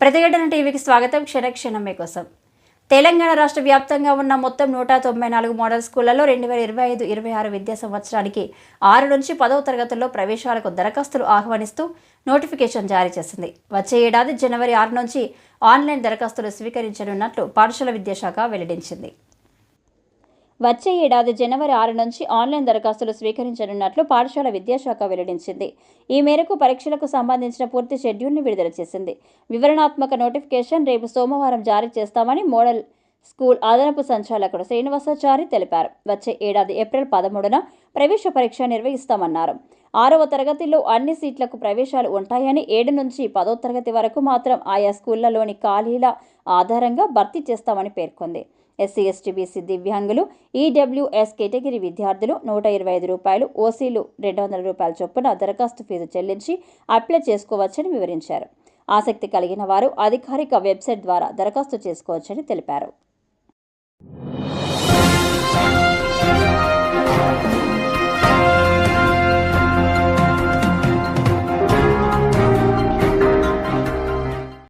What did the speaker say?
ప్రతిఘటన టీవీకి స్వాగతం. క్షణక్షణం మీకోసం. తెలంగాణ రాష్ట్ర వ్యాప్తంగా ఉన్న మొత్తం 194 మోడల్ స్కూళ్లలో 2025-26 విద్యా సంవత్సరానికి 6 నుంచి 10వ తరగతుల్లో ప్రవేశాలకు దరఖాస్తులు ఆహ్వానిస్తూ నోటిఫికేషన్ జారీ చేసింది. వచ్చే ఏడాది జనవరి 6 నుంచి ఆన్లైన్ దరఖాస్తులు స్వీకరించనున్నట్లు పాఠశాల విద్యాశాఖ వెల్లడించింది. వచ్చే ఏడాది జనవరి 6 నుంచి ఆన్లైన్ దరఖాస్తులు స్వీకరించనున్నట్లు పాఠశాల విద్యాశాఖ వెల్లడించింది. ఈ మేరకు పరీక్షలకు సంబంధించిన పూర్తి షెడ్యూల్ను విడుదల చేసింది. వివరణాత్మక నోటిఫికేషన్ రేపు సోమవారం జారీ చేస్తామని మోడల్ స్కూల్ అదనపు సంచాలకుడు శ్రీనివాసాచారి తెలిపారు. వచ్చే ఏడాది ఏప్రిల్ 13న ప్రవేశ పరీక్ష నిర్వహిస్తామన్నారు. 6వ తరగతిలో అన్ని సీట్లకు ప్రవేశాలు ఉంటాయని, 7 నుంచి 10వ తరగతి వరకు మాత్రం ఆయా స్కూళ్లలోని ఖాళీల ఆధారంగా భర్తీ చేస్తామని పేర్కొంది. ఎస్సీ, ఎస్టీ, బీసీ, దివ్యాంగులు, ఈడబ్ల్యూఎస్ కేటగిరీ విద్యార్థులు రూ. 125, ఓసీలు రూ. 200 చొప్పున దరఖాస్తు ఫీజు చెల్లించి అప్లై చేసుకోవచ్చని వివరించారు. ఆసక్తి కలిగిన వారు అధికారిక వెబ్సైట్ ద్వారా దరఖాస్తు చేసుకోవచ్చని తెలిపారు.